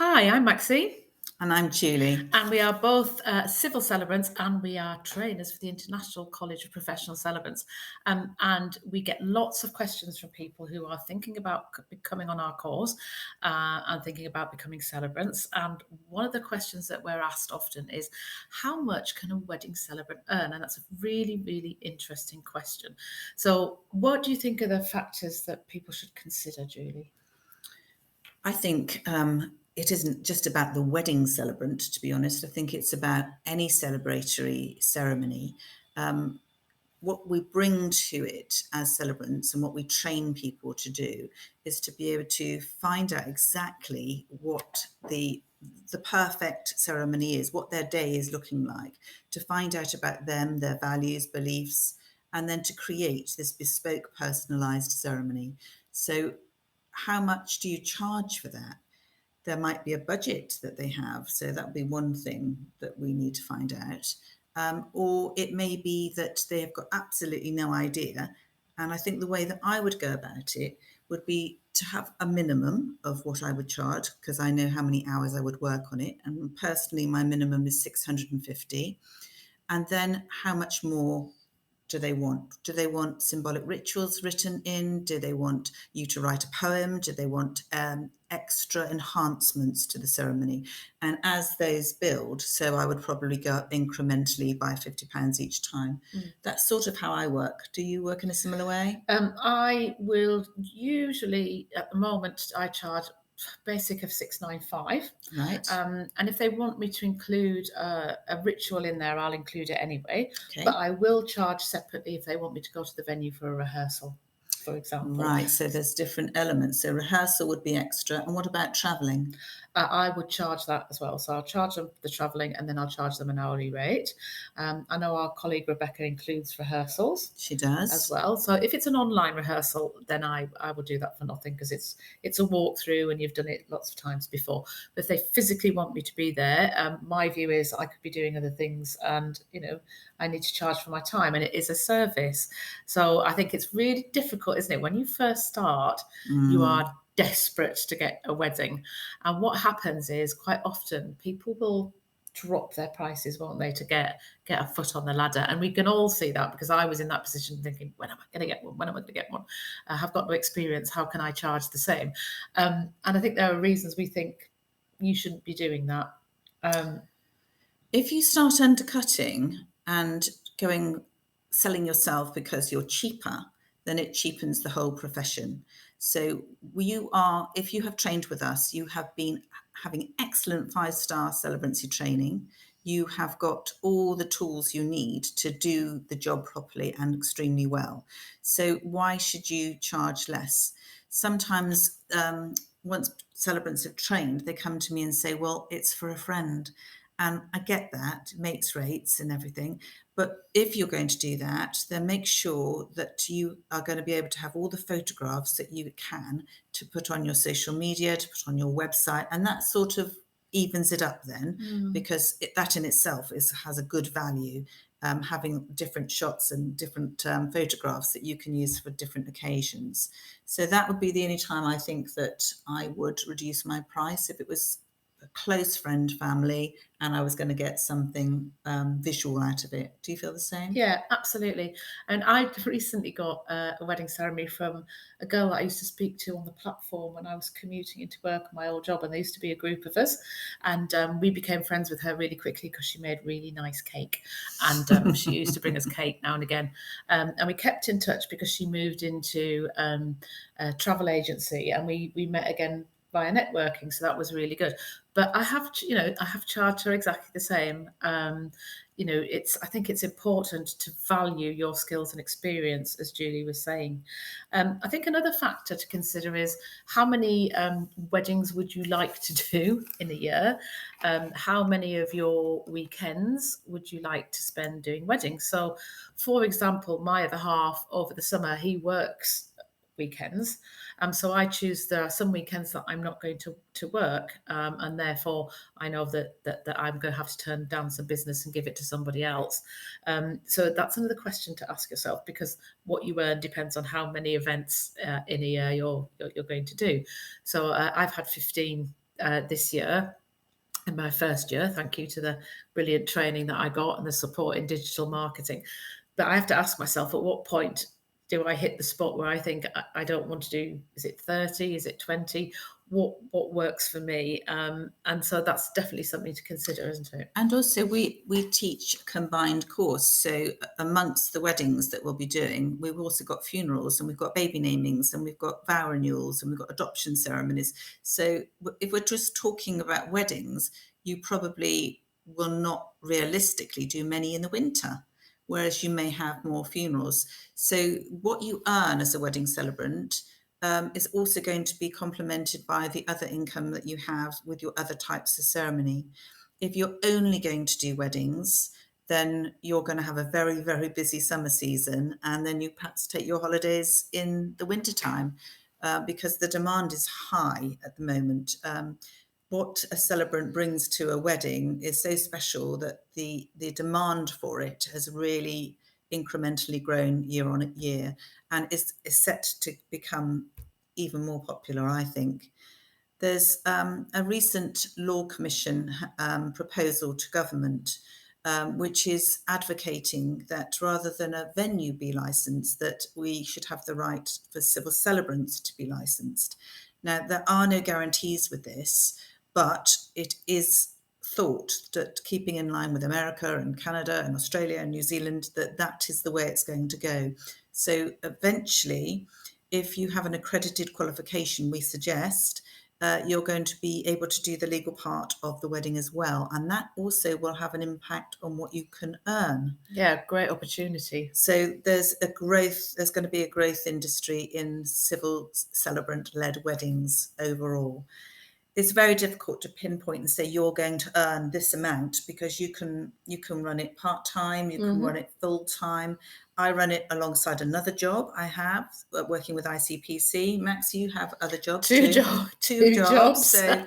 Hi, I'm Maxine, And I'm Julie. and we are both civil celebrants, and we are trainers for the International College of Professional Celebrants. And we get lots of questions from people who are thinking about coming on our course and thinking about becoming celebrants. And one of the questions that we're asked often is, how much can a wedding celebrant earn? And that's a really, really interesting question. So, what do you think are the factors that people should consider, Julie? I think it isn't just about the wedding celebrant, to be honest. I think it's about any celebratory ceremony. What we bring to it as celebrants and what we train people to do is to be able to find out exactly what the perfect ceremony is, what their day is looking like, to find out about them, their values, beliefs, and then to create this bespoke, personalized ceremony. So, how much do you charge for that? There might be a budget that they have. So that would be one thing that we need to find out. Or it may be that they've got absolutely no idea. And I think the way that I would go about it would be to have a minimum of what I would charge because I know how many hours I would work on it. And personally, my minimum is 650. And then how much more do they want? Do they want symbolic rituals written in? Do they want you to write a poem? Do they want extra enhancements to the ceremony? And as those build, so I would probably go up incrementally by £50 each time. That's sort of how I work. Do you work in a similar way? I will usually, at the moment, I charge basic of 695. Right. And if they want me to include a ritual in there, I'll include it anyway. Okay. But I will charge separately if they want me to go to the venue for a rehearsal, for example. Right. So there's different elements. So rehearsal would be extra. And what about travelling? I would charge that as well. So I'll charge them the travelling and then I'll charge them an hourly rate. I know our colleague Rebecca includes rehearsals. She does. As well. So if it's an online rehearsal, then I would do that for nothing because it's a walkthrough and you've done it lots of times before. But if they physically want me to be there, my view is I could be doing other things and, I need to charge for my time and it is a service. So I think it's really difficult, isn't it? When you first start, you are desperate to get a wedding. And what happens is quite often people will drop their prices, won't they, to get a foot on the ladder. And we can all see that because I was in that position thinking, when am I going to get one? When am I going to get one? I have got no experience. How can I charge the same? And I think there are reasons we think you shouldn't be doing that. If you start undercutting and selling yourself because you're cheaper, then it cheapens the whole profession. So if you have trained with us, you have been having excellent 5-star celebrancy training. You have got all the tools you need to do the job properly and extremely well. So why should you charge less? Sometimes once celebrants have trained, they come to me and say, well, it's for a friend. And I get that, mates rates and everything. But if you're going to do that, then make sure that you are going to be able to have all the photographs that you can to put on your social media, to put on your website. And that sort of evens it up then, because that in itself has a good value, having different shots and different photographs that you can use for different occasions. So that would be the only time I think that I would reduce my price if it was a close friend, family, and I was going to get something visual out of it. Do you feel the same? Yeah, absolutely. And I recently got a wedding ceremony from a girl that I used to speak to on the platform when I was commuting into work on my old job. And there used to be a group of us. And we became friends with her really quickly because she made really nice cake. And she used to bring us cake now and again. And we kept in touch because she moved into a travel agency and we met again via networking, so that was really good. But I have charged her exactly the same. I think it's important to value your skills and experience, as Julie was saying. I think another factor to consider is how many weddings would you like to do in a year? How many of your weekends would you like to spend doing weddings? So, for example, my other half over the summer, he works weekends. So I choose there are some weekends that I'm not going to work, and therefore I know that I'm going to have to turn down some business and give it to somebody else. So that's another question to ask yourself, because what you earn depends on how many events in a year you're going to do. So I've had 15 this year. In my first year, thank you to the brilliant training that I got and the support in digital marketing. But I have to ask myself, at what point do I hit the spot where I think I don't want to do, is it 30? Is it 20? What works for me? And so that's definitely something to consider, isn't it? And also we teach a combined course. So amongst the weddings that we'll be doing, we've also got funerals and we've got baby namings and we've got vow renewals and we've got adoption ceremonies. So if we're just talking about weddings, you probably will not realistically do many in the winter, whereas you may have more funerals. So what you earn as a wedding celebrant is also going to be complemented by the other income that you have with your other types of ceremony. If you're only going to do weddings, then you're going to have a very, very busy summer season, and then you perhaps take your holidays in the wintertime because the demand is high at the moment. What a celebrant brings to a wedding is so special that the demand for it has really incrementally grown year on year and is set to become even more popular, I think. There's a recent Law Commission proposal to government, which is advocating that rather than a venue be licensed, that we should have the right for civil celebrants to be licensed. Now, there are no guarantees with this, but it is thought that, keeping in line with America and Canada and Australia and New Zealand, that is the way it's going to go. So eventually, if you have an accredited qualification, we suggest you're going to be able to do the legal part of the wedding as well. And that also will have an impact on what you can earn. Yeah, great opportunity. So there's going to be a growth industry in civil celebrant-led weddings overall. It's very difficult to pinpoint and say you're going to earn this amount because you can run it part-time, you can run it full-time. I run it alongside another job I have, working with ICPC. Max, you have other jobs Two jobs. So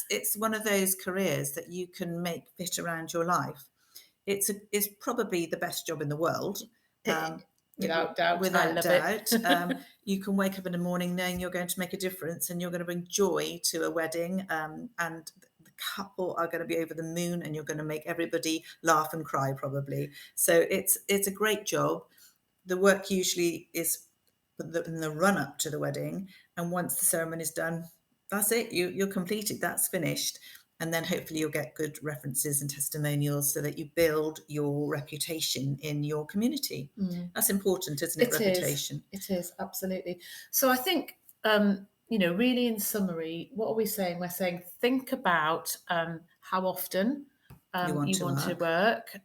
it's one of those careers that you can make fit around your life. It's probably the best job in the world. Without doubt. Without doubt. You can wake up in the morning knowing you're going to make a difference and you're going to bring joy to a wedding, and the couple are going to be over the moon and you're going to make everybody laugh and cry probably. So it's a great job. The work usually is in the run up to the wedding, and once the ceremony is done, that's it. You're completed. That's finished. And then hopefully you'll get good references and testimonials so that you build your reputation in your community. That's important, isn't it? Reputation. It is, absolutely. So I think, really in summary, what are we saying? We're saying think about how often you want to work.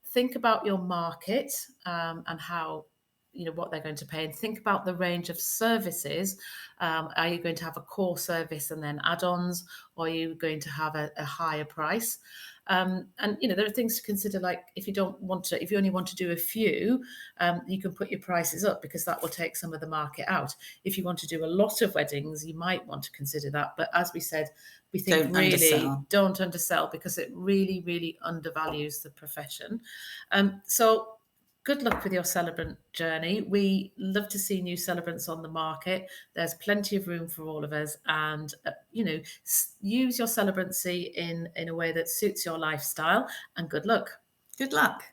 Think about your market and how, what they're going to pay, and think about the range of services. Are you going to have a core service and then add-ons, or are you going to have a higher price? And there are things to consider, like if you only want to do a few, you can put your prices up because that will take some of the market out. If you want to do a lot of weddings, you might want to consider that. But as we said, we think don't undersell because it really, really undervalues the profession. So good luck with your celebrant journey. We love to see new celebrants on the market. There's plenty of room for all of us, and use your celebrancy in a way that suits your lifestyle. And good luck. Good luck.